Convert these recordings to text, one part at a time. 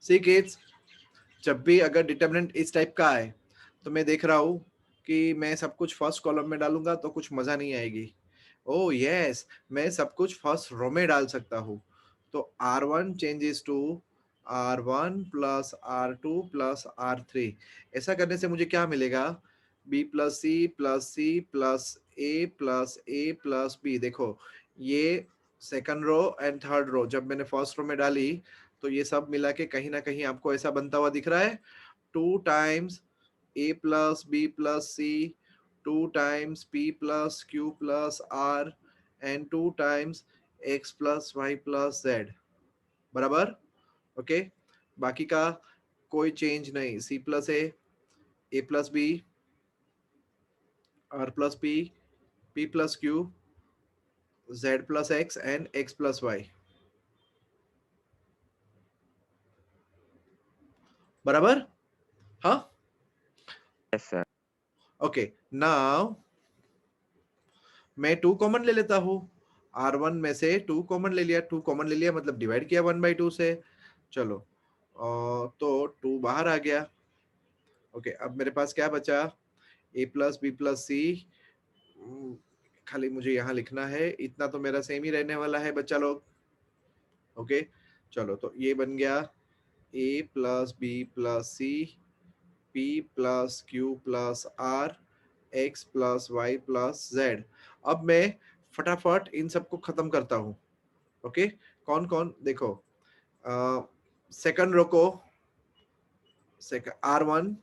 सी kids, जब भी अगर डिटरमिनेंट इस टाइप का है तो मैं देख रहा हूँ कि मैं सब कुछ फर्स्ट कॉलम में डालूंगा तो कुछ मजा नहीं आएगी। ओह यस, मैं सब कुछ फर्स्ट रो में डाल सकता हूँ। तो R1 changes to R1 plus R2 plus R3। ऐसा करने से मुझे क्या मिलेगा? B plus c plus c plus a plus b. देखो ये second row and third row जब मैंने फर्स्ट रो में डाली तो ये सब मिला के कहीं ना कहीं आपको ऐसा बनता हुआ दिख रहा है, 2 times a plus b plus c, 2 times p plus q plus r and 2 times x plus y plus z। बराबर? ओके, बाकी का कोई चेंज नहीं। c plus a plus b, r plus p plus q, z plus x and x plus y। बराबर? हाँ, Yes, sir. Okay. Now मैं 2 common ले लेता हूँ। R1 में से 2 कॉमन ले लिया, 2 कॉमन ले लिया मतलब डिवाइड किया 1/2 से। चलो तो 2 बाहर आ गया। ओके, अब मेरे पास क्या बचा? a प्लस बी प्लस सी। खाली मुझे यहाँ लिखना है, इतना तो मेरा सेम ही रहने वाला है बच्चा लोग। ओके, चलो तो ये बन गया a plus b plus c, p plus q plus r, x plus y plus z। अब मैं फटाफट इन सबको खत्म करता हूँ। ओके, कौन कौन देखो, सेकंड रो को R1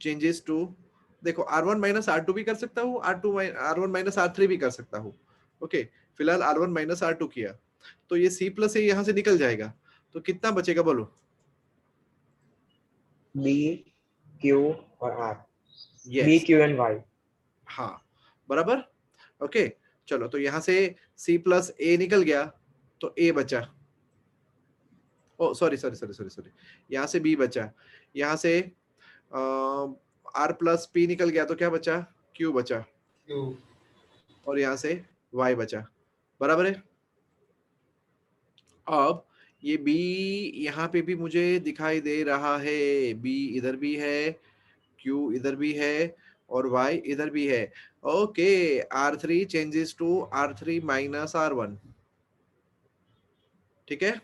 चेंजेस टू, देखो R1 माइनस R2 भी कर सकता हूँ, R1 माइनस R3 भी कर सकता हूँ। ओके, फिलहाल R1 माइनस R2 किया तो ये C प्लस ए यहाँ से निकल जाएगा, तो कितना बचेगा बोलो? B, Q और R। B, yes, Q and Y। हाँ बराबर। ओके, चलो तो यहाँ से C प्लस ए निकल गया तो A बचा। Oh sorry sorry sorry sorry sorry, यहाँ से B बचा, यहाँ से R प्लस P निकल गया तो क्या बचा? Q बचा, Q। और यहाँ से Y बचा। बराबर है? अब ये B यहाँ पे भी मुझे दिखाई दे रहा है, B इधर भी है, Q इधर भी है और Y इधर भी है। Okay, R3 changes to R3 minus R1। ठीक है,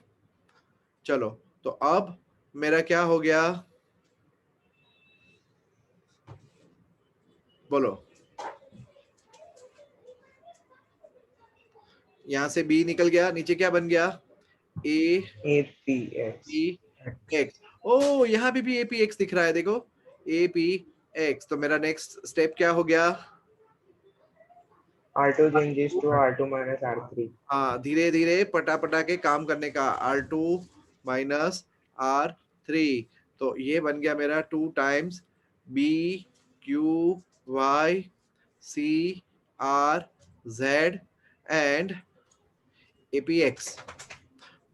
चलो तो अब मेरा क्या हो गया बोलो? यहाँ से B निकल गया, नीचे क्या बन गया? APX। APX। ओ यहाँ पे भी APX दिख रहा है, देखो APX। तो मेरा नेक्स्ट स्टेप क्या हो गया? R2 changes to R2 minus R3। हाँ, धीरे धीरे पटा के काम करने का, R2 माइनस R3। तो ये बन गया मेरा 2 times B Q Y C R Z and APX।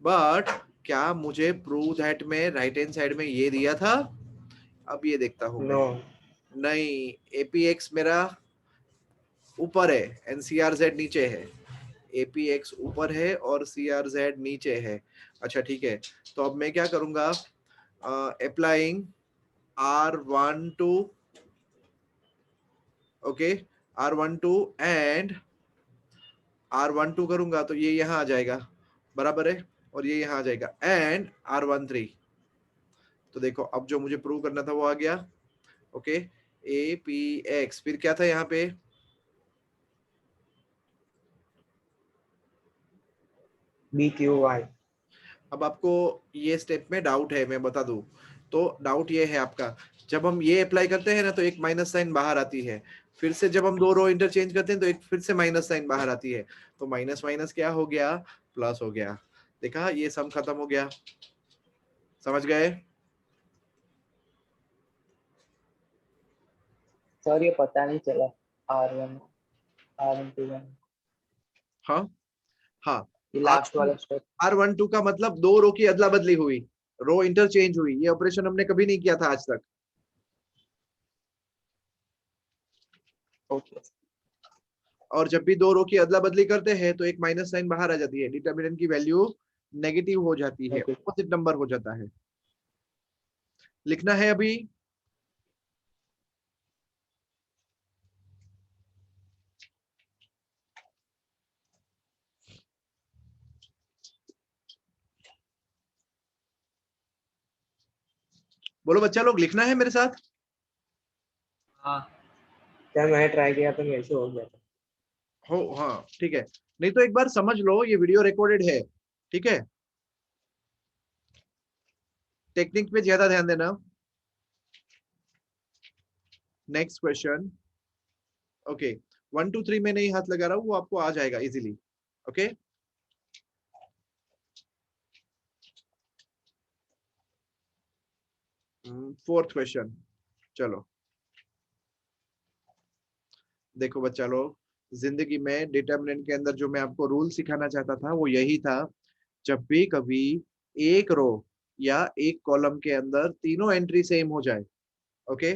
But क्या मुझे प्रूव दैट में राइट हैंड साइड में ये दिया था? अब ये देखता हूं मैं। No। नहीं, APX मेरा ऊपर है, NCRZ नीचे है। APX ऊपर है और CRZ नीचे है। अच्छा ठीक है, तो अब मैं क्या करूंगा? Applying R12, okay, R12 and R12 करूंगा तो ये यहाँ आ जाएगा, बराबर है, और ये यहाँ आ जाएगा एंड R13। तो देखो अब जो मुझे प्रूव करना था वो आ गया। ओके, APX, फिर क्या था यहाँ पे? BQY। अब आपको ये स्टेप में डाउट है, मैं बता दूं तो डाउट ये है आपका, जब हम ये अप्लाई करते हैं ना तो एक माइनस साइन बाहर आती है, फिर से जब हम दो रो इंटरचेंज करते हैं तो एक फिर से माइनस साइन बाहर आती है, तो माइनस माइनस क्या हो गया? प्लस हो गया। देखा, ये सम खत्म हो गया। समझ गए? सर ये पता नहीं चला R1 R12 हाँ हाँ, ये लास्ट वाला स्टेप। R12 का मतलब दो रो की अदला बदली हुई, रो इंटरचेंज हुई। ये ऑपरेशन हमने कभी नहीं किया था आज तक। ओके और जब भी दो रो की अदला बदली करते हैं तो एक माइनस साइन बाहर आ जाती है, डिटर्मिनेंट की वैल्यू नेगेटिव हो जाती है, ओके ऑपोजिट नंबर हो जाता है। लिखना है अभी? बोलो बच्चा लोग, लिखना है मेरे साथ? हाँ क्या मैंने ट्राई किया तो मेरे से हो गया था। हो, हाँ ठीक है। नहीं तो एक बार समझ लो, ये वीडियो रिकॉर्डेड है, ठीक है? टेक्निक पे ज्यादा ध्यान देना। Next question. ओके, 1 2 3 में नहीं हाथ लगा रहा हूँ, वो आपको आ जाएगा इजीली। Okay, fourth question. चलो देखो बच्चा लोग, जिंदगी में डिटर्मिनेंट के अंदर जो मैं आपको रूल सिखाना चाहता था वो यही था। जब भी कभी एक रो या एक कॉलम के अंदर तीनों एंट्री सेम हो जाए, ओके,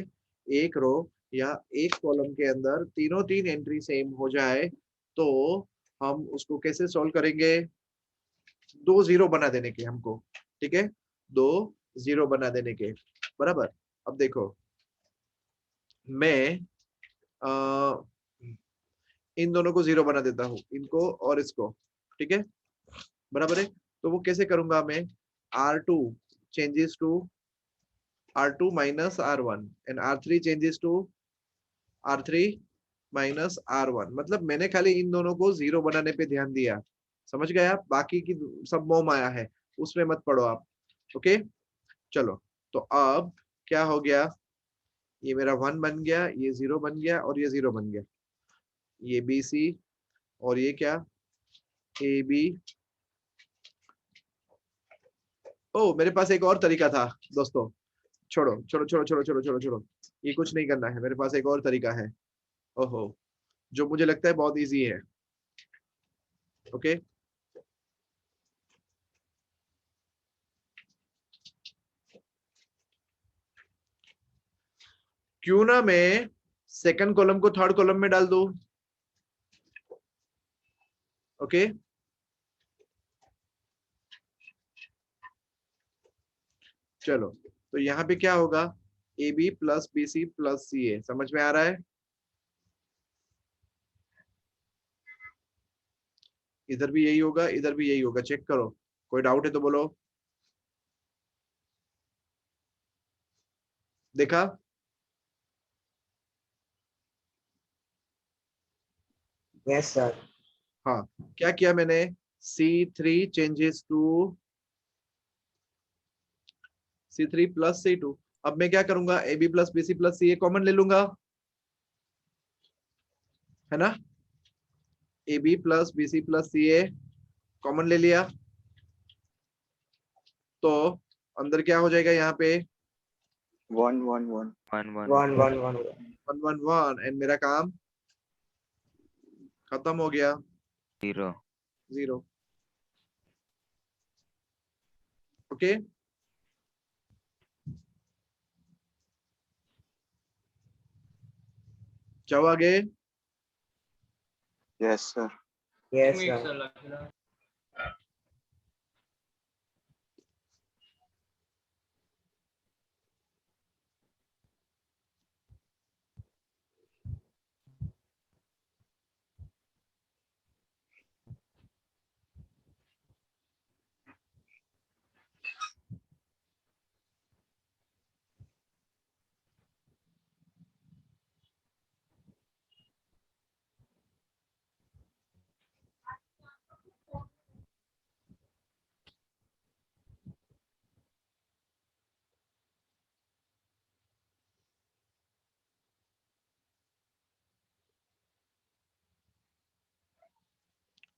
एक रो या एक कॉलम के अंदर तीनों तीन एंट्री सेम हो जाए, तो हम उसको कैसे सॉल्व करेंगे? दो जीरो बना देने के हमको, ठीक है? दो जीरो बना देने के, बराबर। अब देखो, मैं इन दोनों को जीरो बना देता हूँ, इनको और इसको, ठीक है, बराबर है। तो वो कैसे करूंगा मैं? R2 changes to R2 minus R1 and R3 changes to R3 minus R1। मतलब मैंने खाली इन दोनों को जीरो बनाने पे ध्यान दिया, समझ गए आप? बाकी की सब मोह माया है, उसमें मत पड़ो आप। ओके, चलो। तो अब क्या हो गया? ये मेरा 1 बन गया, ये 0 बन गया और ये 0 बन गया। ये BC और ये क्या? AB। ओ, मेरे पास एक और तरीका था दोस्तों। छोड़ो छोड़ो छोड़ो छोड़ो छोड़ो छोड़ो छोड़ो, ये कुछ नहीं करना है, मेरे पास एक और तरीका है। ओहो, जो मुझे लगता है बहुत इजी है। ओके, क्यों ना मैं सेकंड कॉलम को थर्ड कॉलम में डाल दूं? ओके, चलो। तो यहाँ पे क्या होगा? AB plus BC plus CA, समझ में आ रहा है? इधर भी यही होगा, इधर भी यही होगा, चेक करो। कोई डाउट है तो बोलो। देखा? Yes sir. हाँ, क्या किया मैंने? C3 changes to C3 plus C2। अब मैं क्या करूंगा? AB plus BC plus CA common ले लूंगा, है ना? AB plus BC plus CA common ले लिया, तो अंदर क्या हो जाएगा यहाँ पे? 1 1 1 1 1 1 1 1 1 1 1 एंड मेरा काम खत्म हो गया, 0 0। ओके, जाओ आगे। Yes sir. Yes sir.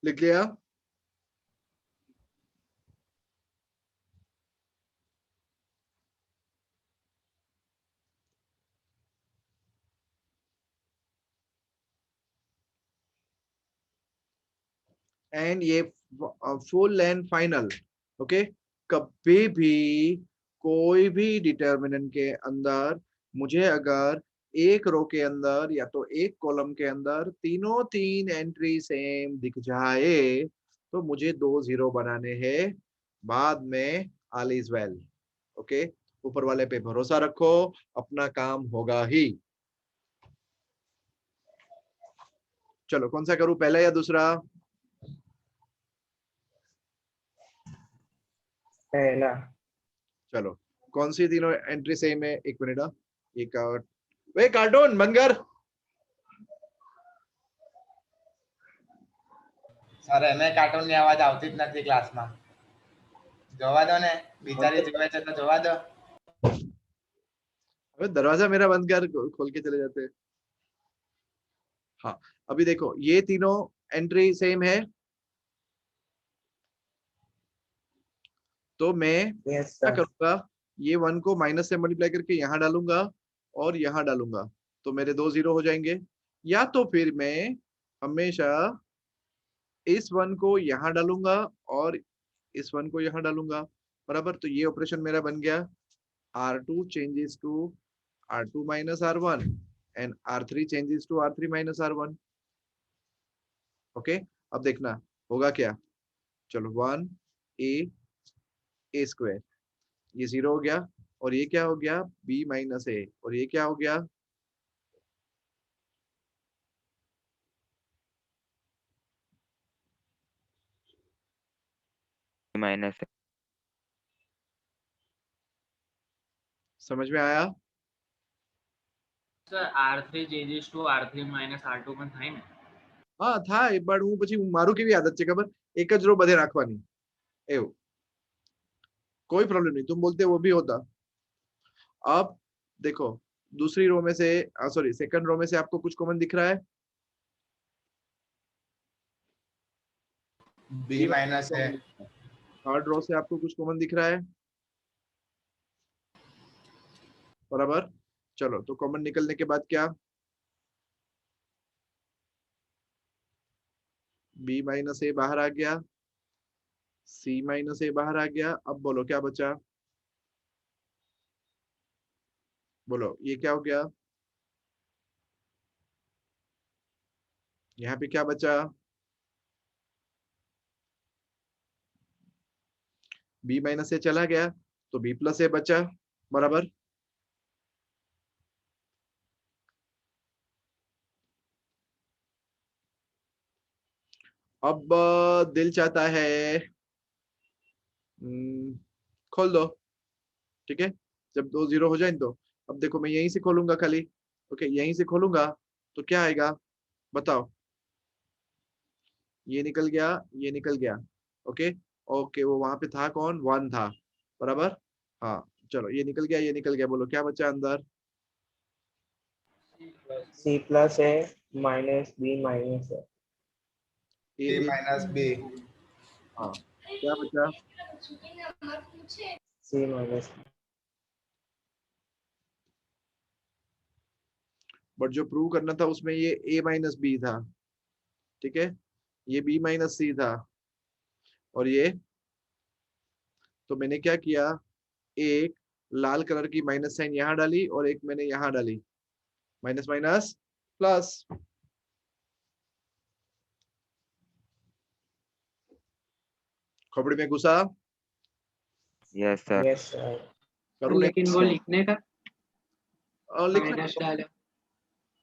लिख लिया? एंड ये फुल एंड फाइनल। ओके, कभी भी कोई भी डिटर्मिनेंट के अंदर मुझे अगर एक रो के अंदर या तो एक कॉलम के अंदर तीनों तीन एंट्री सेम दिख जाए, तो मुझे दो जीरो बनाने हैं, बाद में ऑल इज वेल। ओके, ऊपर वाले पे भरोसा रखो, अपना काम होगा ही। चलो कौन सा करूं, पहला या दूसरा? पहला। चलो कौन सी तीनों एंट्री सेम है? एक मिनट, एक वे कार्टून बंद कर। સર એને કાર્ટૂનની અવાજ આવતી જ નથી ક્લાસમાં. જોવા દો ને, બિચારી જોવે છે તો જોવા દો. अबे दरवाजा मेरा बंद कर, खोल के चले जाते हैं। हाँ अभी देखो ये तीनों एंट्री सेम है, तो मैं यस क्या सर। करूंगा, ये 1 को माइनस से मल्टीप्लाई करके यहाँ डालूंगा और यहाँ डालूंगा, तो मेरे 2 0 हो जाएंगे। या तो फिर मैं हमेशा इस 1 को यहाँ डालूंगा और इस 1 को यहाँ डालूंगा, बराबर। तो ये ऑपरेशन मेरा बन गया, R2 changes to R2 minus R1 and R3 changes to R3 minus R1। Okay अब देखना होगा क्या। चलो 1 a स्क्वायर, ये 0 हो गया, और ये क्या हो गया, b माइनस ए, और ये क्या हो गया, माइनस समझ में आया? Sir R3 changes to R3 minus R2 પણ થાય ને? હા થાય, પણ હું પછી મારું કેવી આદત છે ખબર, એક જ રો બધે રાખવાની, એવું कोई प्रॉब्लम नहीं, तुम बोलते वो भी होता। अब देखो दूसरी रो में से, सॉरी सेकंड रो में से आपको कुछ कॉमन दिख रहा है? બી માઇનસ એ. थर्ड रो से आपको कुछ कॉमन दिख रहा है? बराबर। चलो तो कॉमन निकलने के बाद क्या, b माइनस ए बाहर आ गया, c माइनस ए बाहर आ गया। अब बोलो क्या बचा, बोलो ये क्या हो गया, यहाँ पे क्या बचा, b माइनस ए चला गया तो b प्लस ए बचा, बराबर। अब दिल चाहता है खोल दो, ठीक है, जब 2 0 हो जाए तो। अब देखो मैं यहीं से खोलूंगा खाली, ओके यहीं से खोलूंगा तो क्या आएगा बताओ, ये निकल गया, ये निकल गया, ओके ओके, वो वहां पे था कौन, 1 था, बराबर। हाँ चलो ये निकल गया, ये निकल गया, बोलो क्या बचा अंदर, सी प्लस ए माइनस बी माइनस ए। બી માઇનસ બી. हाँ क्या बचा, सी माइनस। बट जो प्रूव करना था उसमें ये a माइनस बी था, ठीक है, ये b माइनस सी था, और ये, तो मैंने क्या किया, एक लाल कलर की माइनस साइन यहाँ डाली और एक मैंने यहाँ डाली, माइनस माइनस प्लस। खोपड़ी में घुसा, यस सर यस सर। करूँ लेकिन वो लिखने का लिखना, माइनस डाला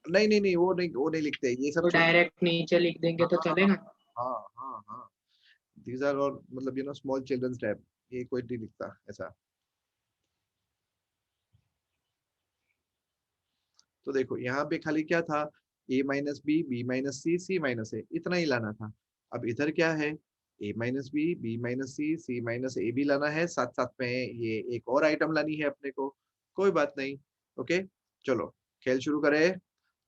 नहीं नहीं नहीं, वो नहीं लिखते ये सब तो डायरेक्ट नीचे लिख देंगे तो चलेगा। हाँ हाँ हाँ, दीज आर और मतलब स्मॉल चिल्ड्रंस टैब, ये कोई नहीं लिखता ऐसा। तो देखो यहाँ पे खाली क्या था, a minus b, b minus c, c minus a, इतना ही लाना था। अब इधर क्या है, a minus b, b minus c, c minus a भी लाना है, साथ साथ में ये एक और आइटम लानी है अपने को, कोई बात नहीं, ओके। चलो खेल शुरू करें।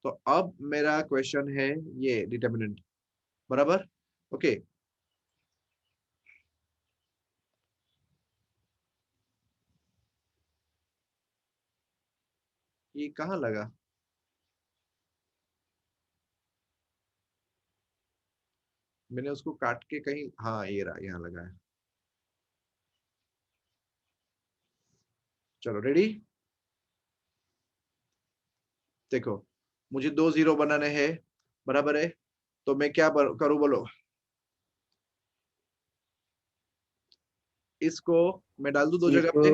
तो अब मेरा क्वेश्चन है ये डिटर्मिनेंट, बराबर, ओके। ये कहाँ लगा, मैंने उसको काट के कहीं, हाँ ये रहा, यहाँ लगा है। चलो रेडी, देखो मुझे 2 0 बनाने हैं, बराबर है, तो मैं क्या करूं बोलो, इसको मैं डाल दूं दो जगह पे,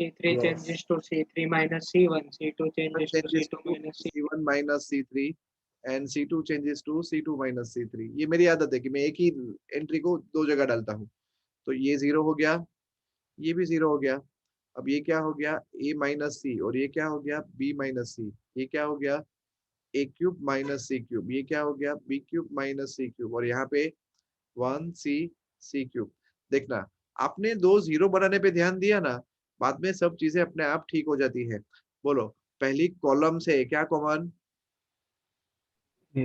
C3 Yes. changes to C3 minus C1. C2 changes to changes C2 to minus C. C1 minus C3 and C2 changes to C2 minus C3। ये मेरी आदत है कि मैं एक ही एंट्री को दो जगह डालता हूँ। तो ये 0 हो गया, ये भी 0 हो गया। अब ये क्या हो गया, a माइनस सी, और ये क्या हो गया, b माइनस सी। ये क्या हो गया, a cube minus c cube. ये क्या हो गया, b cube minus c cube. और यहाँ पे 1c c क्यूब। देखना, आपने दो 0 बनाने पे ध्यान दिया ना, बाद में सब चीजें अपने आप ठीक हो जाती है। बोलो, पहली कॉलम से क्या कॉमन, A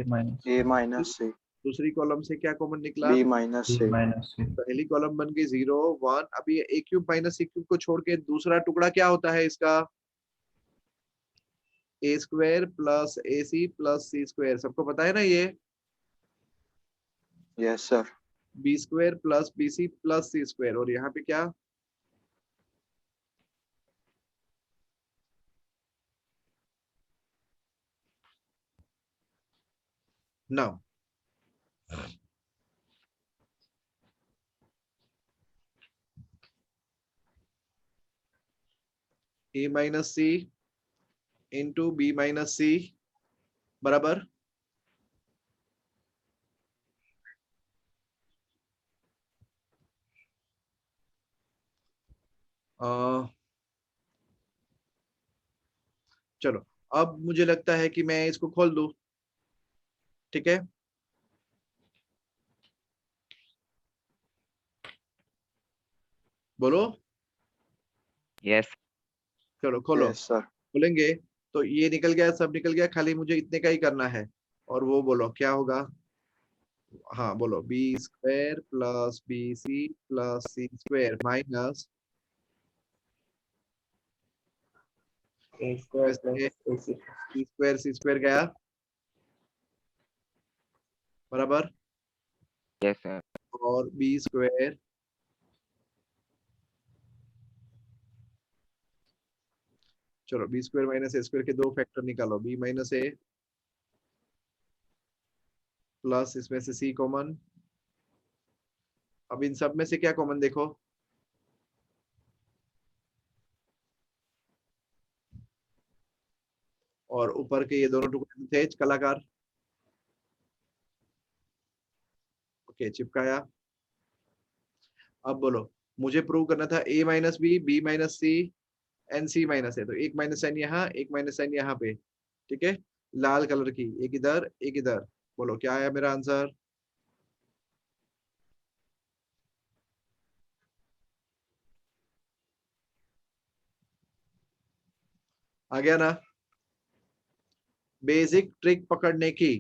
minus C, दूसरी कॉलम से क्या कॉमन निकला, B minus C, पहली कॉलम बन गई 0 1। अभी a cube minus c cube को छोड़ के दूसरा टुकड़ा क्या होता है इसका, a square plus a c plus c square. सबको पता है ना ये, yes sir, b square plus b c plus c square. और यहाँ पे क्या, now a minus c into b minus c बराबर चलो, अब मुझे लगता है कि मैं इसको खोल दूं, ठीक है। बोलो, Yes. चलो खोलो। yes sir, खोलेंगे तो ये निकल गया, सब निकल गया, खाली मुझे इतने का ही करना है। और वो बोलो क्या होगा, हाँ बोलो, b square plus b c plus c square minus A square plus AC. C square, c square गया बराबर, Yes sir. और बी स्क्वायर चलो b square minus a square के दो फैक्टर निकालो, बी माइनस ए प्लस इसमें से सी कॉमन। अब इन सब में से क्या कॉमन देखो, और ऊपर के ये दोनों टुकड़े थे कलाकार, ओके चिपकाया। अब बोलो, मुझे प्रूव करना था a minus b minus c n c minus है, तो एक माइनस साइन यहाँ, एक माइनस साइन यहाँ पे, ठीक है। लाल कलर की, एक इधर एक इधर। बोलो क्या आया मेरा आंसर, आ गया ना। बेसिक ट्रिक पकड़ने की,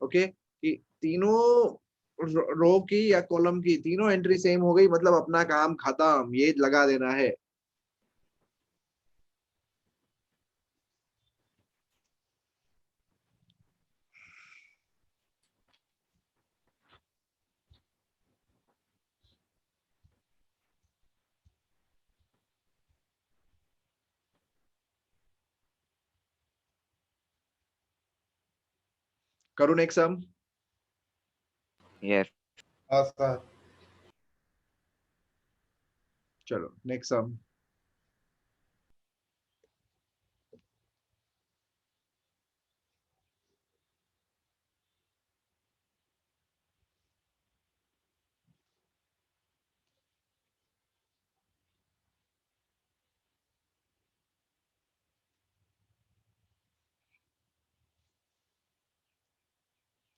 ओके, कि तीनों रो की या कॉलम की तीनों एंट्री सेम हो गई, मतलब अपना काम खत्म, ये लगा देना है। करूँ नेक्स्ट सम, Yes. हाँ सर। चलो नेक्स्ट सम।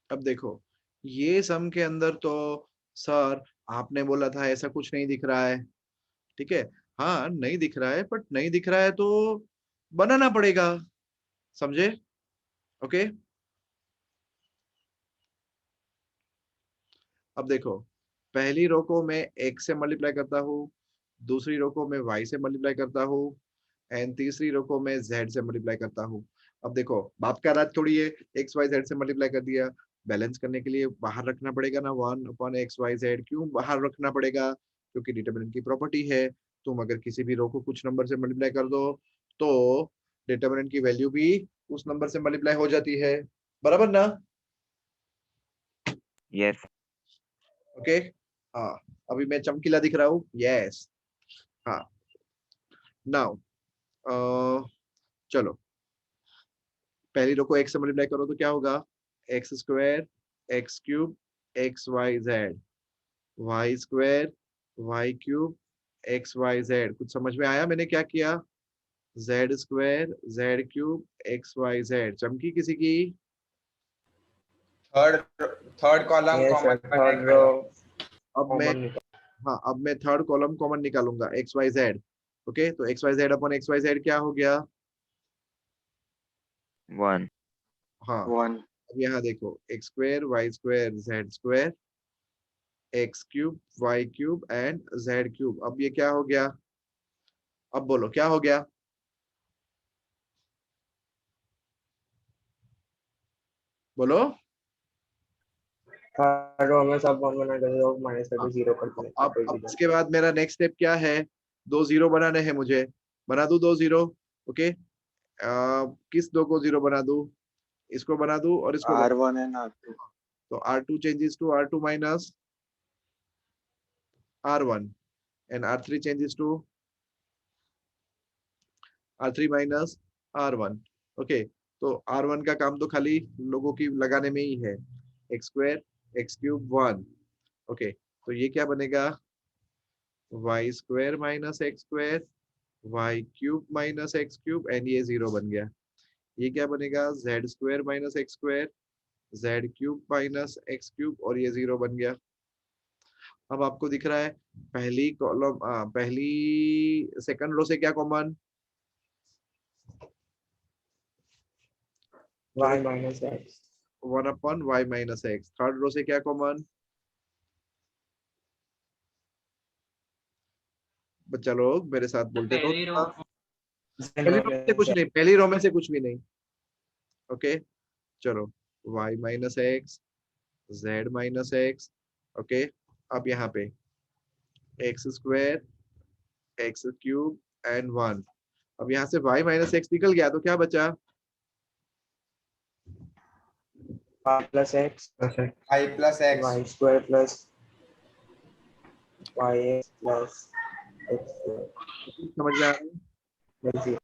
अब देखो, ये सम के अंदर तो सर आपने बोला था ऐसा कुछ नहीं दिख रहा है, ठीक है। हाँ नहीं दिख रहा है, बट नहीं दिख रहा है तो बनाना पड़ेगा, समझे, ओके। अब देखो, पहली रो को मैं x से मल्टीप्लाई करता हूँ, दूसरी रो को मैं y से मल्टीप्लाई करता हूँ, एंड तीसरी रो को मैं z से मल्टीप्लाई करता हूँ। अब देखो, बाप का राज थोड़ी है, x y z से मल्टीप्लाई कर दिया, बैलेंस करने के लिए बाहर रखना पड़ेगा ना 1/x/y/z। क्यों बाहर रखना पड़ेगा, क्योंकि डिटरमिनेंट की प्रॉपर्टी है, तुम अगर किसी भी रो को कुछ नंबर से मल्टीप्लाई कर दो तो डिटरमिनेंट की वैल्यू भी उस नंबर से मल्टीप्लाई हो जाती है, बराबर ना, Yes. ओके। हाँ, अभी मैं चमकीला दिख रहा हूँ, यस। हाँ, नाउ चलो पहली रो को x से मल्टीप्लाई करो तो क्या होगा, x square x cube x y z, y square y cube x y z. कुछ समझ में आया मैंने क्या किया, z square z cube x y z. चमकी किसी की? Third column Yes, common sir. Third बनाएंगे। row अब मैं common निकाल. हाँ अब मैं थर्ड कॉलम कॉमन निकालूंगा एक्स वाई जेड। ओके तो x y z upon x y z क्या हो गया, 1. हाँ 1. अब यहाँ देखो x square y square z square x cube y cube and z cube. अब ये क्या हो गया, अब बोलो क्या हो गया, बोलो। Third row में सब common बना कर लोग minus हाँ, करके 0 कर देंगे. अब इसके बाद मेरा नेक्स्ट स्टेप क्या है, 2 जीरो बनाने हैं मुझे, बना दूं 2 जीरो। ओके किस दो को जीरो बना दूं, इसको बना दूं और इसको बना R1 and R2. तो R2 changes to R2 minus R1 and R3 changes to R3 minus R1। Okay तो R1 का काम तो खाली लोगों की लगाने में ही है, x square x cube 1। Okay तो ये क्या बनेगा, y square minus x square y cube minus x cube and ये 0 बन गया। ये क्या बनेगा, z square minus x square z cube minus x cube और ये 0 बन गया। अब आपको दिख रहा है पहली कॉलम पहली सेकंड रो से क्या कॉमन, Y minus X. 1 upon y minus x. Third row से क्या कॉमन, बच्चा लोग मेरे साथ बोलते रहो। पहली रो Z पहली रो में से minus कुछ X. नहीं, पहली रो में से कुछ भी नहीं। ओके चलो y minus x z minus x. Okay अब यहाँ पे x square x cube and 1। अब यहाँ से y माइनस एक्स निकल गया तो क्या बचा, Y plus X. I plus X Y square plus YX plus X square. समझ में आ रहा है? That's it.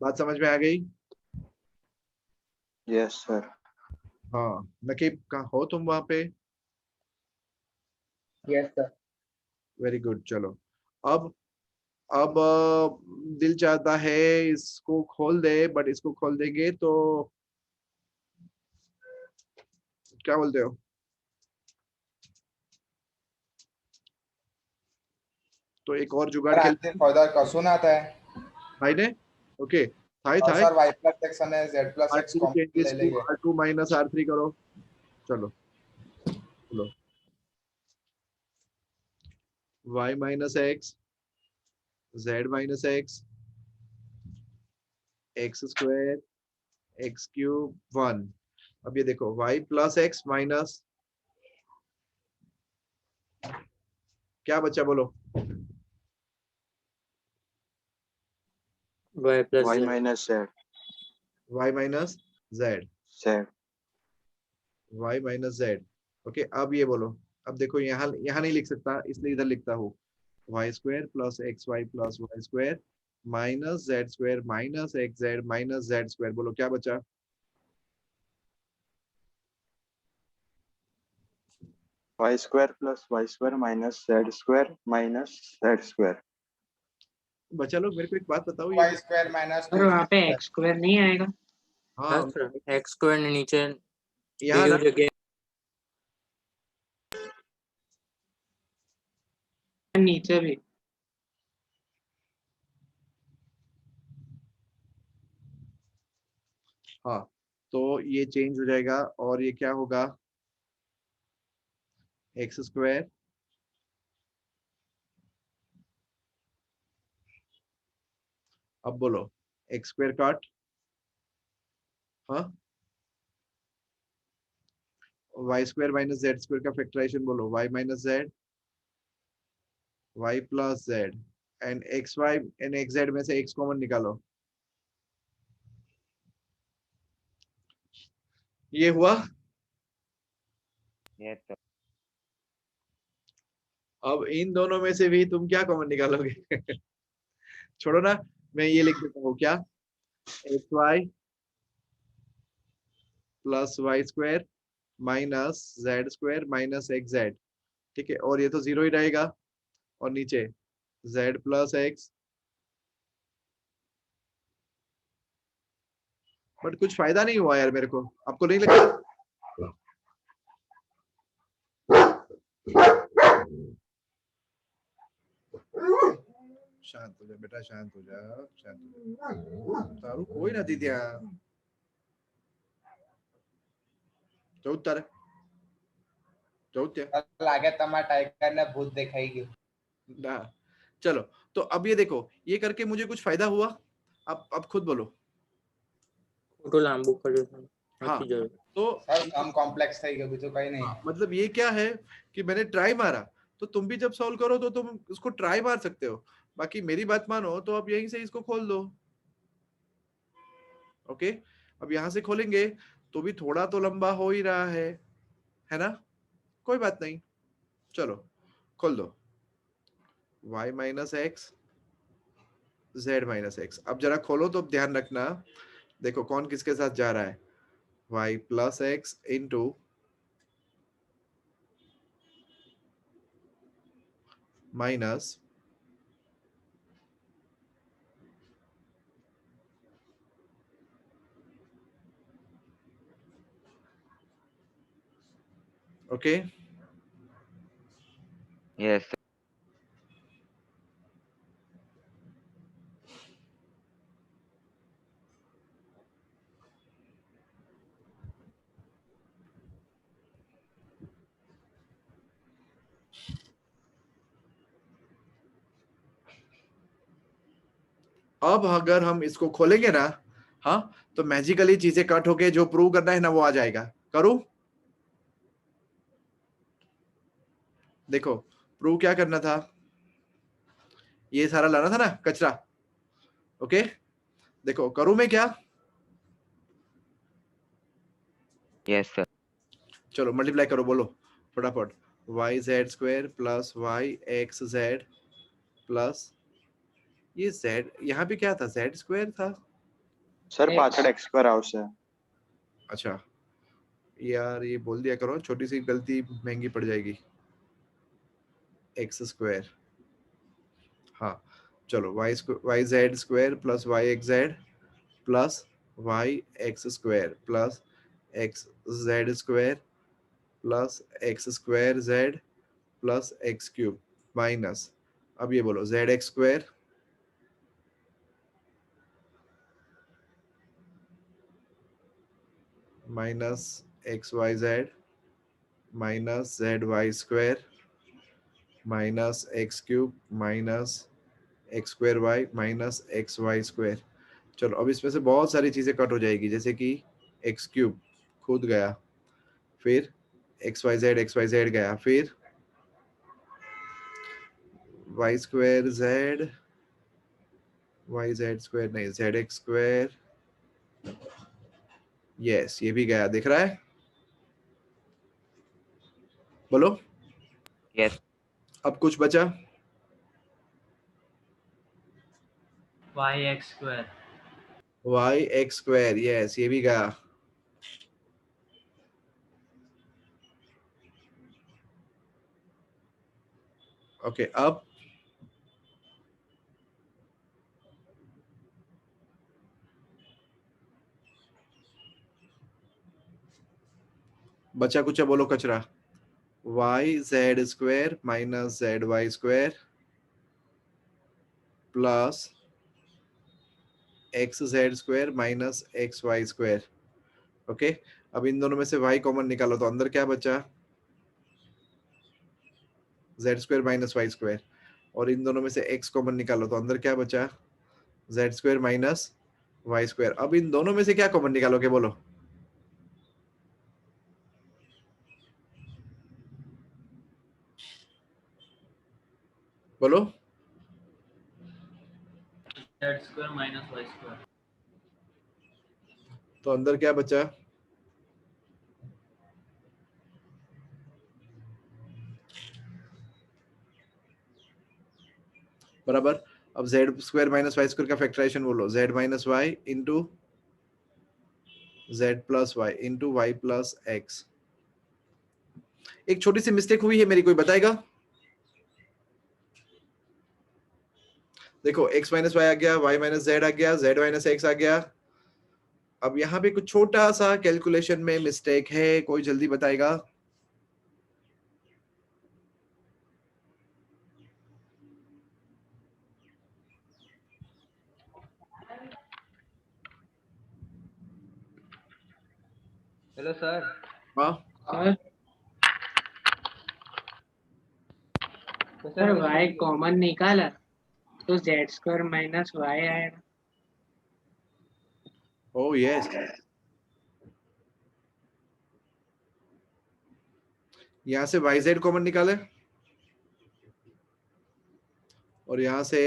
बात समझ में आ गई? Yes, sir. हाँ नकीब कहाँ हो तुम वहां पे, Yes, sir. Very good. चलो अब दिल चाहता है इसको खोल दे, बट इसको खोल देंगे तो क्या बोलते हो, तो एक और जुगाड़ खेल फर्दर कसून आता है भाई ने। ओके थाई और थाई सर y plus x અને z plus x R2 common ले changes to लेंगे। R2 minus R3 करो। चलो चलो y minus x z minus x x square x cube 1। अब ये देखो y plus x minus क्या बचा बोलो, Y plus Y Z. minus Z. y minus z Z. y minus z। Okay अब ये बोलो, अब देखो यहाँ यहाँ नहीं लिख सकता इसलिए इधर लिखता हूँ, y square plus x y plus y square minus z square minus x z minus z square. बोलो क्या बचा, Y square plus Y square minus Z square minus Z square. बच्चा लोग मेरे को एक बात बताओ y ये स्क्वायर माइनस और वहाँ पे एक्स स्क्वायर नहीं आएगा, हाँ X square नीचे यहाँ दी ना हुई जगह नीचे भी हाँ तो ये चेंज हो जाएगा और ये क्या होगा, एक्स स्क्वायर अब बोलो एक्स स्क्वायर काट, हाँ y square minus z square का फैक्टराइजेशन बोलो, y minus z y plus z and x y and x z में से एक्स कॉमन निकालो। ये हुआ। Yes, sir. अब इन दोनों में से भी तुम क्या कॉमन निकालोगे? छोड़ो ना, मैं ये लिख देता हूँ क्या, x y plus y square minus z square minus x z, ठीक है, और ये तो जीरो ही रहेगा, और नीचे जेड प्लस एक्स, बट कुछ फायदा नहीं हुआ यार मेरे को, आपको नहीं लगता? शांत हो जा बेटा, शांत हो जा, शांत हो जा, तारू कोई નથી ત્યાં, જવું તારે, જવું ત્યાં લાગે તમારા ટાઈગર ને ભૂત દેખાઈ ગયું. ना, चलो तो अब ये देखो, ये करके मुझे कुछ फायदा हुआ? अब खुद बोलो. ખોટું લાંબુ કર્યું છે. हाँ નથી જોયું. तो સર સમ કોમ્પ્લેક્સ થઈ ગયું, બીજું કઈ નહીં. हाँ, मतलब ये क्या है कि मैंने ट्राई मारा, तो तुम भी जब सॉल्व करो तो तुम उसको ट्राई मार सकते हो, बाकी मेरी बात मानो तो अब यहीं से इसको खोल दो. ओके, अब यहां से खोलेंगे तो भी थोड़ा तो लंबा हो ही रहा है ना, कोई बात नहीं, चलो खोल दो. y minus x z minus x, अब जरा खोलो तो ध्यान रखना, देखो कौन किसके साथ जा रहा है, y plus x into minus okay. Yes, sir. अब अगर हम इसको खोलेंगे ना, हाँ, तो मैजिकली चीजें कट होके जो प्रूव करना है ना वो आ जाएगा. करूं? देखो प्रूव क्या करना था, ये सारा लाना था ना कचरा. ओके, देखो करूं मैं क्या, Yes, sir. चलो मल्टीप्लाई करो, बोलो फटाफट, y z square plus y x z plus ये जेड, यहाँ पे क्या था, जेड स्क्वायर था. Sir X. पाछળ x स्क्वायर આવશે. अच्छा यार ये बोल दिया करो, छोटी सी गलती महंगी पड़ जाएगी. एक्स स्क्वायर, हाँ चलो, y z square plus y x z plus y x square plus x z square plus x square z plus x cube minus, अब ये बोलो z x square minus x y z minus z y square minus x cube minus x square y minus x y square. चलो अब इसमें से बहुत सारी चीजें कट हो जाएगी, जैसे कि एक्स क्यूब खुद गया, फिर एक्स वाई जेड गया, फिर वाई स्क्वायर जेड स्क्वायर नहीं, जेड एक्स स्क्वायर, यस ये भी गया, दिख रहा है, बोलो. Yes. अब कुछ बचा, y x square. Y x square, yes ये भी गया. ओके अब बचा कुछ है, बोलो कचरा. Y z square minus z y square plus x z square minus x y square. Okay, अब इन दोनों में से y कॉमन निकालो तो अंदर क्या बचा, z square minus y square, और इन दोनों में से x कॉमन निकालो तो अंदर क्या बचा, z square minus y square. अब इन दोनों में से क्या कॉमन निकालोगे, बोलो. बोलो, Z square minus y square. तो अंदर क्या बचा, बराबर। अब z square minus y square का फैक्टराइजेशन बोलो, z minus y into z plus y into y plus x. एक छोटी सी मिस्टेक हुई है मेरी, कोई बताएगा? देखो x माइनस वाई आ गया, y माइनस जेड आ गया, z माइनस एक्स आ गया। अब यहाँ पे कुछ छोटा सा कैलकुलेशन में मिस्टेक है, कोई जल्दी बताएगा? Hello sir. हाँ और तो सर मुझे y कॉमन निकाला तो जेड स्क्वायर माइनस वाई आएगा। ओ यस, यहां से वाई जेड कॉमन निकाले और यहां से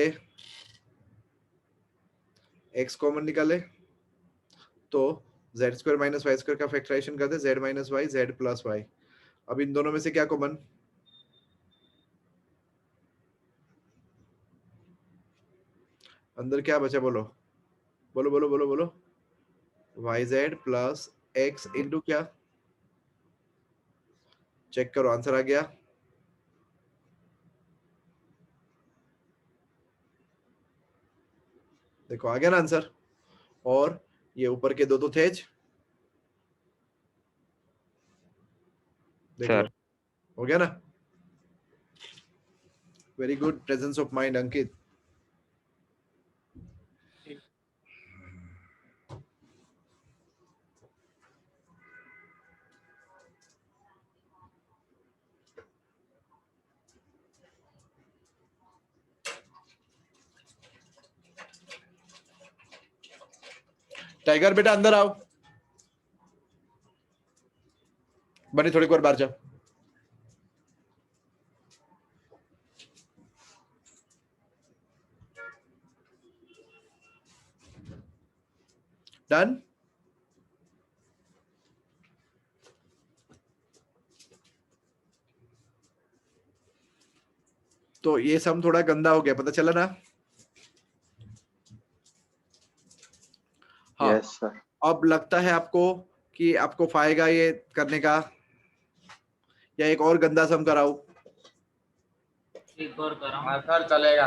x कॉमन निकाले तो z square minus y square का फैक्टराइजेशन करते z minus y z plus y. अब इन दोनों में से क्या कॉमन? अंदर क्या बचा बोलो, बोलो बोलो बोलो बोलो। Y z plus x into क्या? चेक करो, आंसर आ गया। देखो आ गया ना आंसर। और ये ऊपर के दो तो थे, देख लो, सर हो गया ना। Very good, presence of mind Ankit. Tiger बेटा अंदर आओ, बनी थोड़ी बार बाहर जा। डन। तो ये सम थोड़ा गंदा हो गया, पता चला ना? हाँ, यस सर। अब लगता है आपको कि आपको फायदा ये करने का, या एक और गंदा सम कराऊं? एक और कराऊं? हाँ सर चलेगा।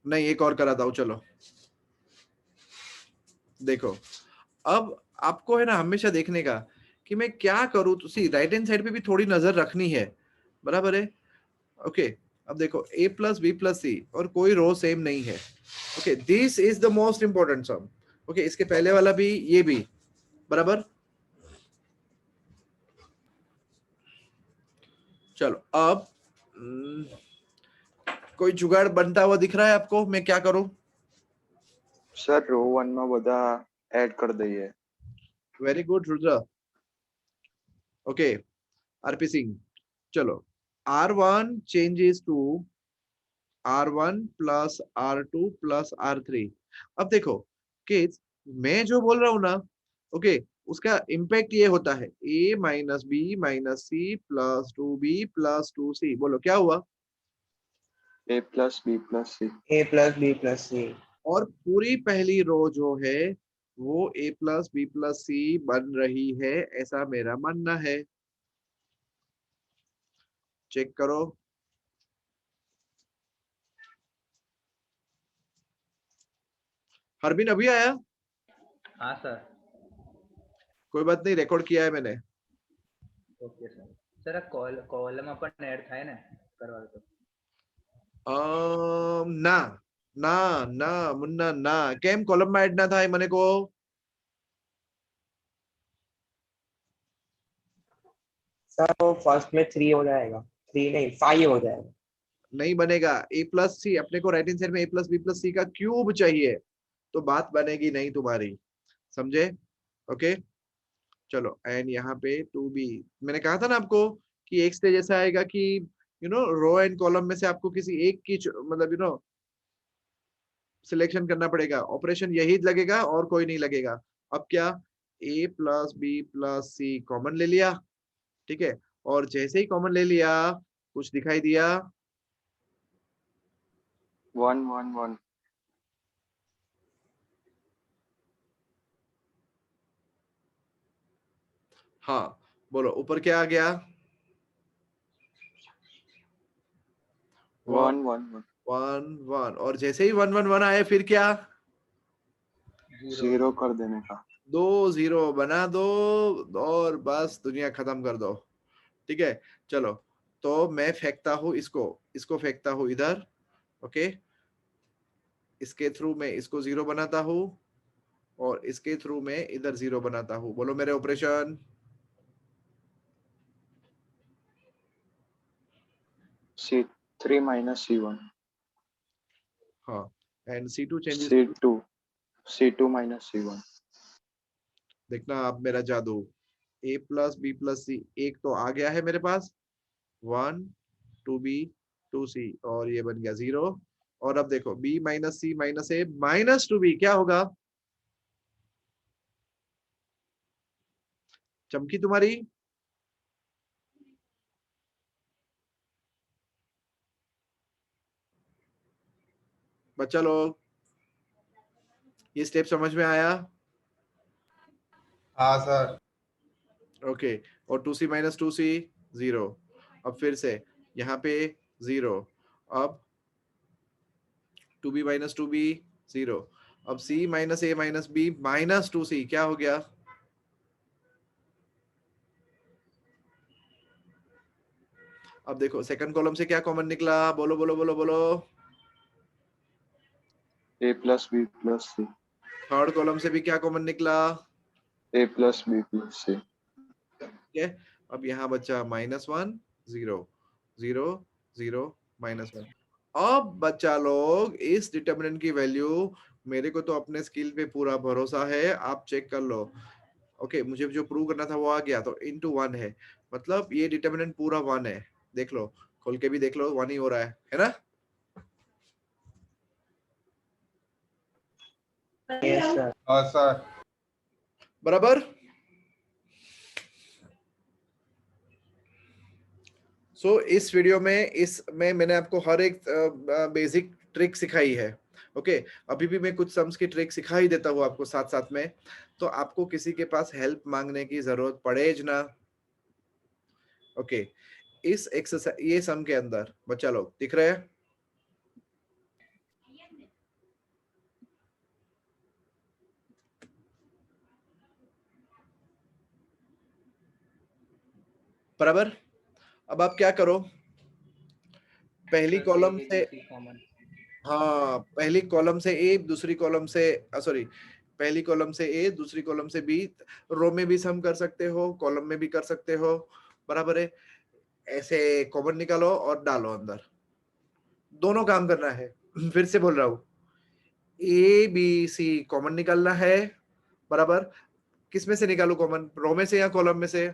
नहीं, एक और कराता हूं, चलो। देखो, अब आपको है ना हमेशा देखने का कि मैं क्या करूं। तो सी राइट हैंड साइड पे भी थोड़ी नजर रखनी है, बराबर है? ओके, अब देखो a plus b plus c और कोई रो सेम नहीं है। Okay, this is the most important sum. Okay, इसके पहले वाला भी, ये भी, बराबर। चलो अब कोई जुगाड़ बनता हुआ दिख रहा है आपको? मैं क्या करूं? सर रो 1 में બધા એડ કરી દઈએ। Very good Rudra. Okay, RP Singh, चलो R1 changes to R1 plus R2 plus R3। अब देखो कि मैं जो बोल रहा हूं ना, ओके, उसका इम्पैक्ट ये होता है a minus b minus c plus 2b plus 2c। बोलो क्या हुआ? A plus b plus c. A plus B plus C। और पूरी पहली रो जो है वो a प्लस बी प्लस सी बन रही है, ऐसा मेरा मानना है। चेक करो। हरबिन अभी आया? हाँ सर। कोई बात नहीं, रिकॉर्ड किया है मैंने। Okay sir. सर कॉलम अपन ऐड થાય ને કરવા દો। ના ના ના મુન્ના ના, કેમ કોલમમાં એડ ના થાય મને કહો? सर वो फर्स्ट में 3 हो जाएगा, 3 नहीं 5 हो जाएगा। नहीं बनेगा। a प्लस सी, अपने को राइट हैंड साइड में a प्लस बी प्लस सी का क्यूब चाहिए, तो बात बनेगी नहीं तुम्हारी, समझे? ओके, चलो एंड यहाँ पे 2b। मैंने कहा था ना आपको कि एक स्टेज ऐसा आएगा कि रो एंड कॉलम में से आपको किसी एक की मतलब सिलेक्शन करना पड़ेगा, ऑपरेशन यही लगेगा और कोई नहीं लगेगा। अब क्या, a plus b plus c common ले लिया, ठीक है, और जैसे ही कॉमन ले लिया कुछ दिखाई दिया? 1 1 1 हाँ बोलो ऊपर क्या आ गया? 1 1 1 1 1 और जैसे ही 1 1 1 आए फिर क्या? 0 कर देने का। 2 0 बना दो और बस दुनिया खत्म कर दो। ठीक है चलो, तो मैं फेंकता हूँ इसको फेंकता हूँ इधर। ओके, इसके थ्रू मैं इसको 0 बनाता हूँ और इसके थ्रू मैं इधर 0 बनाता हूँ। बोलो मेरे ऑपरेशन। C3 minus C1 हाँ, and C2 changes. C2 minus C1 देखना अब मेरा जादू, A plus B plus C, एक तो आ गया है मेरे पास 1 2B 2C और ये बन गया 0। और अब देखो B minus C minus A minus 2B क्या होगा? चमकी तुम्हारी? बच्चा लोग ये स्टेप समझ में आया? हाँ सर। ओके, और 2C माइनस 2C 0। अब फिर से यहाँ पे 0। अब 2B माइनस 2B 0। अब C minus A minus B minus 2C क्या हो गया? अब देखो सेकंड कॉलम से क्या कॉमन निकला? बोलो बोलो बोलो बोलो। A plus B plus C third column से भी क्या कॉमन निकला? A plus B plus C ठीक है, अब यहाँ बच्चा -1 0 0 0 -1। अब बच्चा लोग इस डिटरमिनेंट की वैल्यू, मेरे को तो अपने स्किल पे पूरा भरोसा है, आप चेक कर लो। ओके, मुझे जो प्रूव करना था वो आ गया, तो इनटू 1 है, मतलब ये डिटरमिनेंट पूरा 1 है। देख लो, खोल के भी देख लो, 1 ही हो रहा है ना? Yes, sir. और सर बराबर। सो इस वीडियो में इसमें मैंने आपको हर एक बेसिक ट्रिक सिखाई है। ओके, अभी भी मैं कुछ सम्स की ट्रिक सिखा ही देता हूँ आपको साथ साथ में, तो आपको किसी के पास हेल्प मांगने की जरूरत पड़े ज ना। ओके, इस एक्सरसाइज ये सम के अंदर बच्चा लोग दिख रहे हैं? बराबर। अब आप क्या करो, पहली सर, कॉलम A, से, B, C कॉमन। हाँ पहली कॉलम से ए, दूसरी कॉलम से सॉरी, पहली कॉलम से ए, दूसरी कॉलम से बी। रो में भी सम कर सकते हो, कॉलम में भी कर सकते हो, बराबर है। ऐसे कॉमन निकालो और डालो अंदर, दोनों काम करना है। फिर से बोल रहा हूँ, ए बी सी कॉमन निकालना है, बराबर। किस में से निकालो कॉमन, रो में से या कॉलम में से?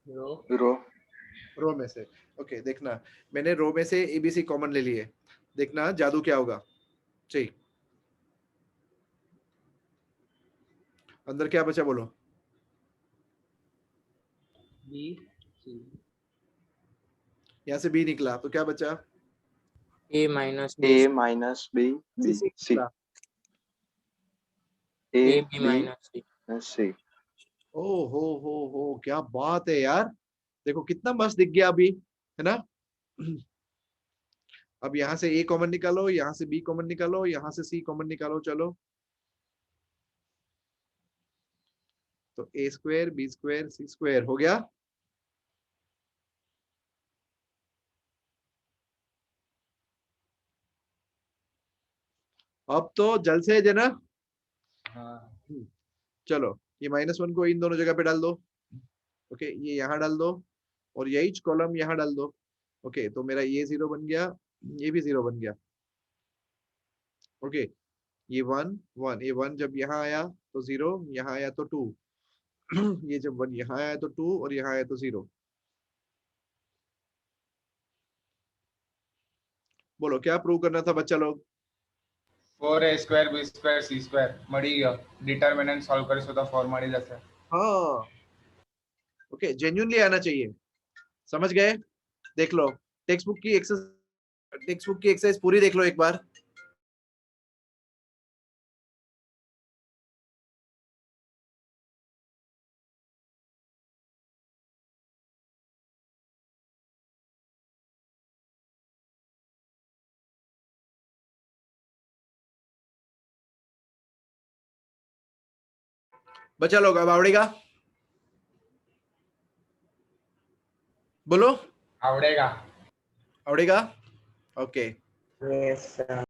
रो। रो में से। ओके, देखना मैंने रो में से एबीसी कॉमन ले लिए, देखना जादू क्या होगा। ठीक, अंदर क्या बचा बोलो? B, C। यहाँ से बी निकला तो क्या बचा? A minus B. A minus B B C C निकला। A A B B minus C. C ओ हो, क्या बात है यार, देखो कितना मस्त दिख गया अभी, है ना? अब यहाँ से ए कॉमन निकालो, यहाँ से बी कॉमन निकालो, यहाँ से सी कॉमन निकालो, चलो। तो ए square B square c square हो गया। अब तो जल से है ना? हाँ। चलो, ये -1 को इन दोनों जगह पे डाल दो। ओके, ये यहाँ डाल दो और यही कॉलम यहाँ डाल दो। ओके, तो मेरा ये 0 बन गया, ये भी 0 बन गया। ओके, ये 1 1, ये 1 जब यहाँ आया तो 0, यहाँ आया तो 2। ये जब 1 यहाँ आया तो 2 और यहाँ आया तो 0। बोलो क्या प्रूव करना था बच्चा लोग? 4A² B² C² મળી ગયો. ડિટરમિનન્ટ સોલ્વ કરીશું તો 4 મળી જશે. हाँ, ओके, जेन्युइनली आना चाहिए, समझ गए? देख लो टेक्स्ट बुक की एक्सरसाइज टेक्स्ट बुक की एक्सरसाइज पूरी देख लो एक बार। बचा लोग, अब आवड़ेगा? बोलो, आवडेगा. आवड़ेगा? ओके। Yes, sir.